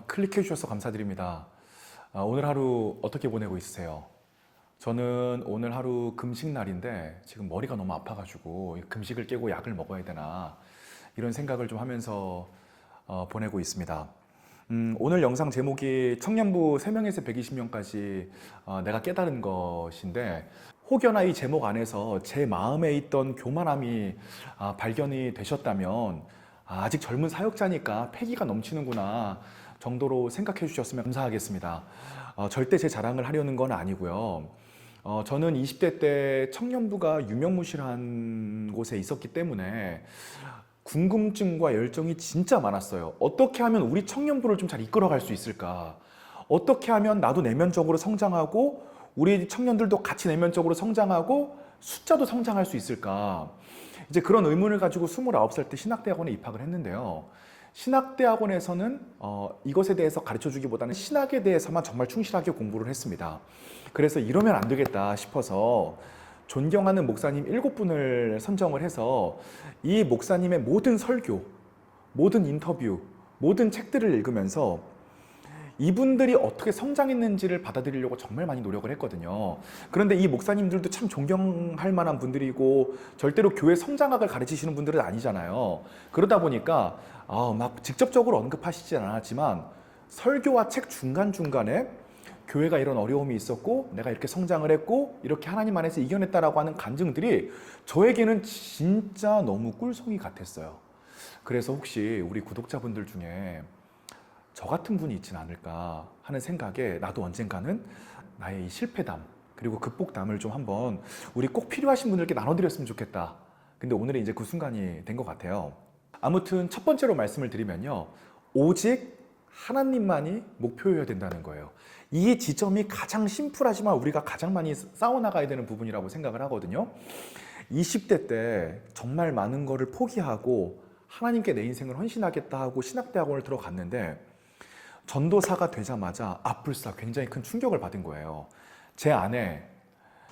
클릭해 주셔서 감사드립니다. 오늘 하루 어떻게 보내고 있으세요? 저는 오늘 하루 금식날인데 지금 머리가 너무 아파가지고 이 금식을 깨고 약을 먹어야 되나 이런 생각을 좀 하면서 보내고 있습니다. 오늘 영상 제목이 청년부 3명에서 120명까지 내가 깨달은 것인데, 혹여나 이 제목 안에서 제 마음에 있던 교만함이 발견이 되셨다면, 아직 젊은 사역자니까 패기가 넘치는구나 정도로 생각해 주셨으면 감사하겠습니다. 절대 제 자랑을 하려는 건 아니고요. 저는 20대 때 청년부가 유명무실한 곳에 있었기 때문에 궁금증과 열정이 진짜 많았어요. 어떻게 하면 우리 청년부를 좀 잘 이끌어갈 수 있을까? 어떻게 하면 나도 내면적으로 성장하고 우리 청년들도 같이 내면적으로 성장하고 숫자도 성장할 수 있을까? 이제 그런 의문을 가지고 29살 때 신학대학원에 입학을 했는데요. 신학대학원에서는 이것에 대해서 가르쳐 주기보다는 신학에 대해서만 정말 충실하게 공부를 했습니다. 그래서 이러면 안 되겠다 싶어서 존경하는 목사님 7분을 선정을 해서 이 목사님의 모든 설교, 모든 인터뷰, 모든 책들을 읽으면서 이분들이 어떻게 성장했는지를 받아들이려고 정말 많이 노력을 했거든요. 그런데 이 목사님들도 참 존경할 만한 분들이고 절대로 교회 성장학을 가르치시는 분들은 아니잖아요. 그러다 보니까 막 직접적으로 언급하시진 않았지만 설교와 책 중간중간에 교회가 이런 어려움이 있었고 내가 이렇게 성장을 했고 이렇게 하나님 안에서 이겨냈다라고 하는 간증들이 저에게는 진짜 너무 꿀송이 같았어요. 그래서 혹시 우리 구독자분들 중에 저 같은 분이 있진 않을까 하는 생각에 나도 언젠가는 나의 이 실패담 그리고 극복담을 좀 한번 우리 꼭 필요하신 분들께 나눠드렸으면 좋겠다. 근데 오늘은 이제 그 순간이 된 것 같아요. 아무튼 첫 번째로 말씀을 드리면요, 오직 하나님만이 목표여야 된다는 거예요. 이 지점이 가장 심플하지만 우리가 가장 많이 싸워나가야 되는 부분이라고 생각을 하거든요. 20대 때 정말 많은 거를 포기하고 하나님께 내 인생을 헌신하겠다 하고 신학대학원을 들어갔는데 전도사가 되자마자 앞불사 굉장히 큰 충격을 받은 거예요. 제 안에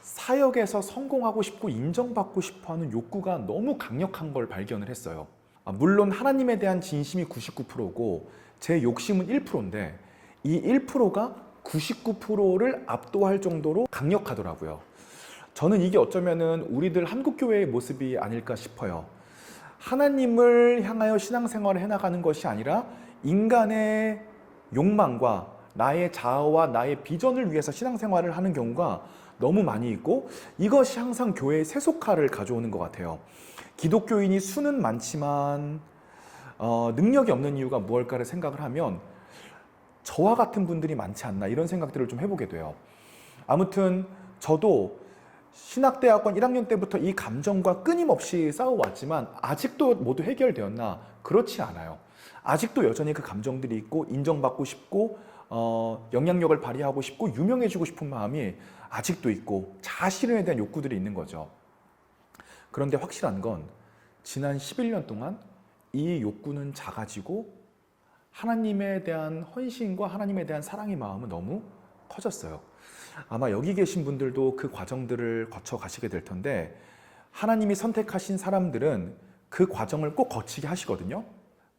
사역에서 성공하고 싶고 인정받고 싶어 하는 욕구가 너무 강력한 걸 발견을 했어요. 물론 하나님에 대한 진심이 99%고 제 욕심은 1%인데 이 1%가 99%를 압도할 정도로 강력하더라고요. 저는 이게 어쩌면은 우리들 한국교회의 모습이 아닐까 싶어요. 하나님을 향하여 신앙생활을 해나가는 것이 아니라 인간의 욕망과 나의 자아와 나의 비전을 위해서 신앙생활을 하는 경우가 너무 많이 있고, 이것이 항상 교회의 세속화를 가져오는 것 같아요. 기독교인이 수는 많지만 능력이 없는 이유가 무엇일까를 생각을 하면 저와 같은 분들이 많지 않나 이런 생각들을 좀 해보게 돼요. 아무튼 저도 신학대학원 1학년 때부터 이 감정과 끊임없이 싸워왔지만 아직도 모두 해결되었나? 그렇지 않아요. 아직도 여전히 그 감정들이 있고 인정받고 싶고 영향력을 발휘하고 싶고 유명해지고 싶은 마음이 아직도 있고 자아실현에 대한 욕구들이 있는 거죠. 그런데 확실한 건 지난 11년 동안 이 욕구는 작아지고 하나님에 대한 헌신과 하나님에 대한 사랑의 마음은 너무 커졌어요. 아마 여기 계신 분들도 그 과정들을 거쳐 가시게 될 텐데, 하나님이 선택하신 사람들은 그 과정을 꼭 거치게 하시거든요.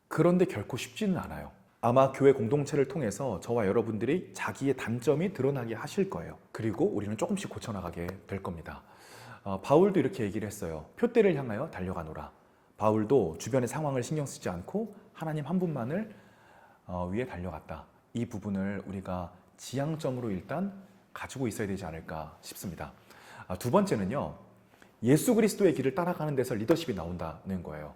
그런데 결코 쉽지는 않아요. 아마 교회 공동체를 통해서 저와 여러분들이 자기의 단점이 드러나게 하실 거예요. 그리고 우리는 조금씩 고쳐나가게 될 겁니다. 바울도 이렇게 얘기를 했어요. 표대를 향하여 달려가노라. 바울도 주변의 상황을 신경 쓰지 않고 하나님 한 분만을 위해 달려갔다. 이 부분을 우리가 지향점으로 일단 가지고 있어야 되지 않을까 싶습니다. 두 번째는요, 예수 그리스도의 길을 따라가는 데서 리더십이 나온다는 거예요.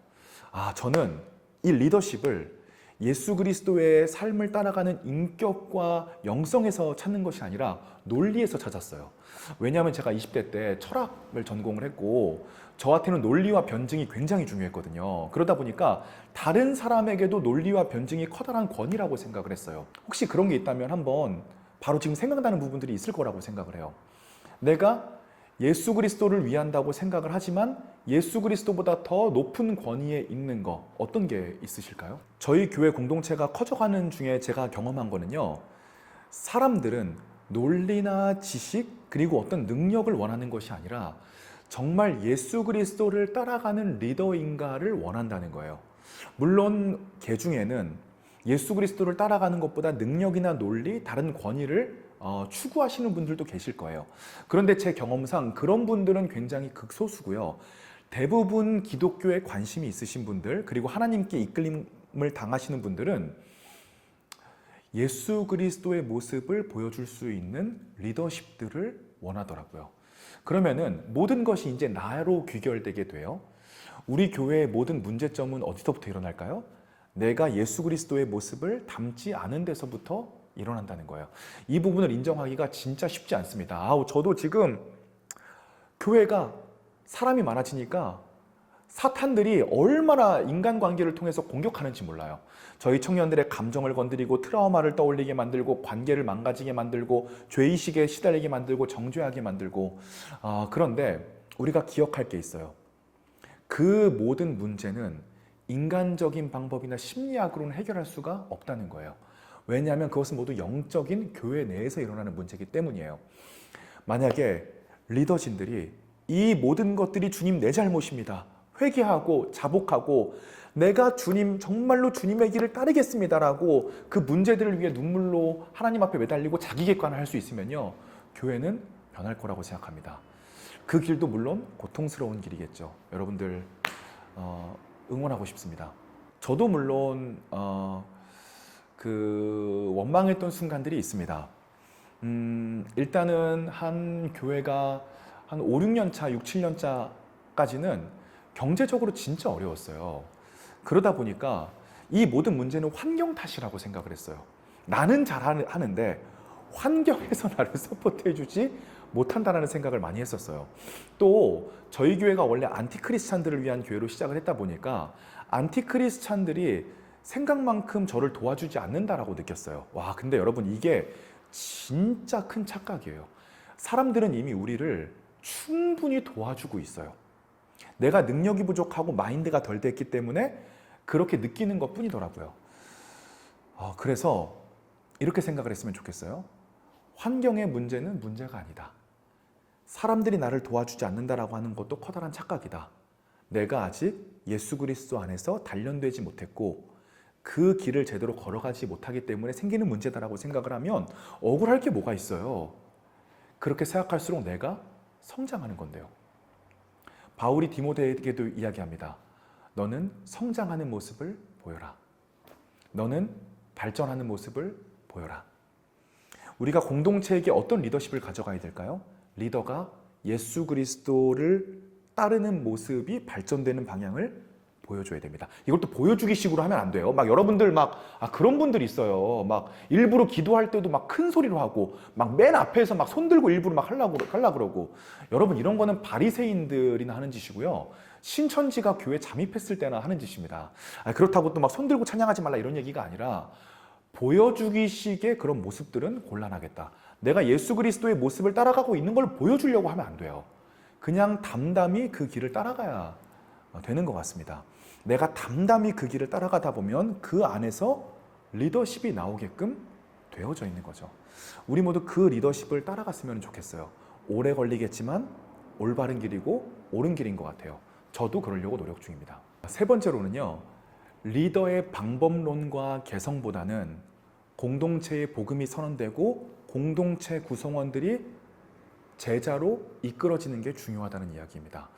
저는 이 리더십을 예수 그리스도의 삶을 따라가는 인격과 영성에서 찾는 것이 아니라 논리에서 찾았어요. 왜냐하면 제가 20대 때 철학을 전공을 했고 저한테는 논리와 변증이 굉장히 중요했거든요. 그러다 보니까 다른 사람에게도 논리와 변증이 커다란 권위라고 생각을 했어요. 혹시 그런 게 있다면 한번 바로 지금 생각나는 부분들이 있을 거라고 생각을 해요. 내가 예수 그리스도를 위한다고 생각을 하지만 예수 그리스도보다 더 높은 권위에 있는 거 어떤 게 있으실까요? 저희 교회 공동체가 커져가는 중에 제가 경험한 거는요, 사람들은 논리나 지식 그리고 어떤 능력을 원하는 것이 아니라 정말 예수 그리스도를 따라가는 리더인가를 원한다는 거예요. 물론 개 중에는 예수 그리스도를 따라가는 것보다 능력이나 논리, 다른 권위를 추구하시는 분들도 계실 거예요. 그런데 제 경험상 그런 분들은 굉장히 극소수고요. 대부분 기독교에 관심이 있으신 분들, 그리고 하나님께 이끌림을 당하시는 분들은 예수 그리스도의 모습을 보여줄 수 있는 리더십들을 원하더라고요. 그러면은 모든 것이 이제 나로 귀결되게 돼요. 우리 교회의 모든 문제점은 어디서부터 일어날까요? 내가 예수 그리스도의 모습을 담지 않은 데서부터 일어난다는 거예요. 이 부분을 인정하기가 진짜 쉽지 않습니다. 저도 지금 교회가 사람이 많아지니까 사탄들이 얼마나 인간관계를 통해서 공격하는지 몰라요. 저희 청년들의 감정을 건드리고 트라우마를 떠올리게 만들고 관계를 망가지게 만들고 죄의식에 시달리게 만들고 정죄하게 만들고 그런데 우리가 기억할 게 있어요. 그 모든 문제는 인간적인 방법이나 심리학으로는 해결할 수가 없다는 거예요. 왜냐하면 그것은 모두 영적인 교회 내에서 일어나는 문제이기 때문이에요. 만약에 리더진들이 이 모든 것들이 주님 내 잘못입니다. 회개하고 자복하고 내가 주님 정말로 주님의 길을 따르겠습니다라고 그 문제들을 위해 눈물로 하나님 앞에 매달리고 자기 객관을 할 수 있으면요, 교회는 변할 거라고 생각합니다. 그 길도 물론 고통스러운 길이겠죠. 여러분들 응원하고 싶습니다. 저도 물론 원망했던 순간들이 있습니다. 일단은 한 교회가 한 5, 6년 차, 6, 7년 차까지는 경제적으로 진짜 어려웠어요. 그러다 보니까 이 모든 문제는 환경 탓이라고 생각을 했어요. 나는 잘하는데 환경에서 나를 서포트해주지 못한다는 생각을 많이 했었어요. 또 저희 교회가 원래 안티크리스찬들을 위한 교회로 시작을 했다 보니까 안티크리스찬들이 생각만큼 저를 도와주지 않는다라고 느꼈어요. 근데 여러분, 이게 진짜 큰 착각이에요. 사람들은 이미 우리를 충분히 도와주고 있어요. 내가 능력이 부족하고 마인드가 덜 됐기 때문에 그렇게 느끼는 것 뿐이더라고요. 그래서 이렇게 생각을 했으면 좋겠어요. 환경의 문제는 문제가 아니다. 사람들이 나를 도와주지 않는다라고 하는 것도 커다란 착각이다. 내가 아직 예수 그리스도 안에서 단련되지 못했고 그 길을 제대로 걸어가지 못하기 때문에 생기는 문제다라고 생각을 하면 억울할 게 뭐가 있어요. 그렇게 생각할수록 내가 성장하는 건데요. 바울이 디모데에게도 이야기합니다. 너는 성장하는 모습을 보여라. 너는 발전하는 모습을 보여라. 우리가 공동체에게 어떤 리더십을 가져가야 될까요? 리더가 예수 그리스도를 따르는 모습이 발전되는 방향을 보여줘야 됩니다. 이걸 또 보여주기 식으로 하면 안 돼요. 여러분들 그런 분들이 있어요. 일부러 기도할 때도 큰 소리로 하고 맨 앞에서 손 들고 일부러 하려고 그러고. 여러분, 이런 거는 바리새인들이나 하는 짓이고요. 신천지가 교회 잠입했을 때나 하는 짓입니다. 그렇다고 또 손 들고 찬양하지 말라 이런 얘기가 아니라 보여주기 식의 그런 모습들은 곤란하겠다. 내가 예수 그리스도의 모습을 따라가고 있는 걸 보여주려고 하면 안 돼요. 그냥 담담히 그 길을 따라가야 되는 것 같습니다. 내가 담담히 그 길을 따라가다 보면 그 안에서 리더십이 나오게끔 되어져 있는 거죠. 우리 모두 그 리더십을 따라갔으면 좋겠어요. 오래 걸리겠지만 올바른 길이고 옳은 길인 것 같아요. 저도 그러려고 노력 중입니다. 세 번째로는요, 리더의 방법론과 개성보다는 공동체의 복음이 선언되고 공동체 구성원들이 제자로 이끌어지는 게 중요하다는 이야기입니다.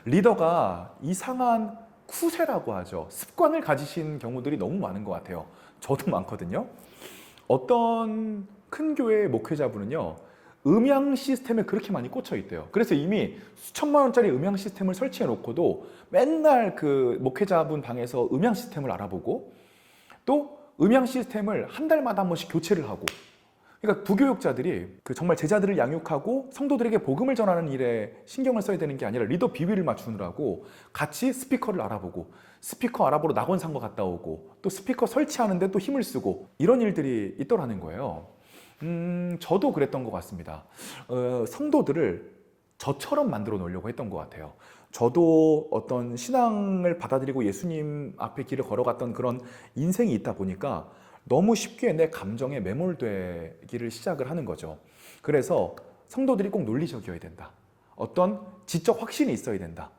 리더가 이상한 쿠세라고 하죠. 습관을 가지신 경우들이 너무 많은 것 같아요. 저도 많거든요. 어떤 큰 교회의 목회자분은요, 음향 시스템에 그렇게 많이 꽂혀 있대요. 그래서 이미 수천만 원짜리 음향 시스템을 설치해 놓고도 맨날 그 목회자분 방에서 음향 시스템을 알아보고 또 음향 시스템을 한 달마다 한 번씩 교체를 하고, 그러니까 부교육자들이 정말 제자들을 양육하고 성도들에게 복음을 전하는 일에 신경을 써야 되는 게 아니라 리더 비위를 맞추느라고 같이 스피커를 알아보고 스피커 알아보러 낙원상가 갔다 오고 또 스피커 설치하는데 또 힘을 쓰고 이런 일들이 있더라는 거예요. 저도 그랬던 것 같습니다. 성도들을 저처럼 만들어 놓으려고 했던 것 같아요. 저도 어떤 신앙을 받아들이고 예수님 앞에 길을 걸어갔던 그런 인생이 있다 보니까 너무 쉽게 내 감정에 매몰되기를 시작을 하는 거죠. 그래서 성도들이 꼭 논리적이어야 된다. 어떤 지적 확신이 있어야 된다.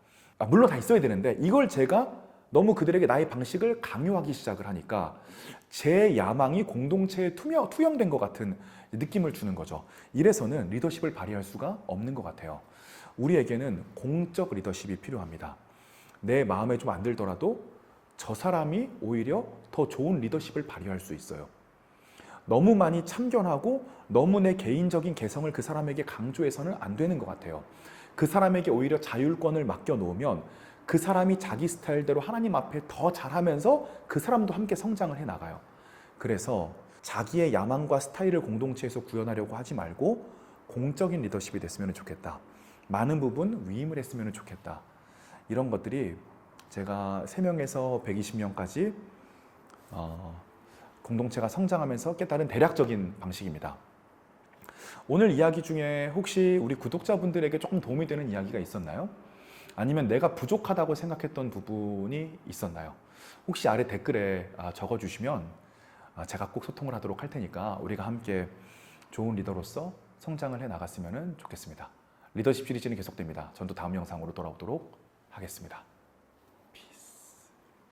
물론 다 있어야 되는데 이걸 제가 너무 그들에게 나의 방식을 강요하기 시작을 하니까 제 야망이 공동체에 투영된 것 같은 느낌을 주는 거죠. 이래서는 리더십을 발휘할 수가 없는 것 같아요. 우리에게는 공적 리더십이 필요합니다. 내 마음에 좀 안 들더라도 저 사람이 오히려 더 좋은 리더십을 발휘할 수 있어요. 너무 많이 참견하고 너무 내 개인적인 개성을 그 사람에게 강조해서는 안 되는 것 같아요. 그 사람에게 오히려 자율권을 맡겨놓으면 그 사람이 자기 스타일대로 하나님 앞에 더 잘하면서 그 사람도 함께 성장을 해 나가요. 그래서 자기의 야망과 스타일을 공동체에서 구현하려고 하지 말고 공적인 리더십이 됐으면 좋겠다. 많은 부분 위임을 했으면 좋겠다. 이런 것들이 제가 3명에서 120명까지 공동체가 성장하면서 깨달은 대략적인 방식입니다. 오늘 이야기 중에 혹시 우리 구독자분들에게 조금 도움이 되는 이야기가 있었나요? 아니면 내가 부족하다고 생각했던 부분이 있었나요? 혹시 아래 댓글에 적어주시면 제가 꼭 소통을 하도록 할 테니까 우리가 함께 좋은 리더로서 성장을 해 나갔으면 좋겠습니다. 리더십 시리즈는 계속됩니다. 전도 다음 영상으로 돌아오도록 하겠습니다.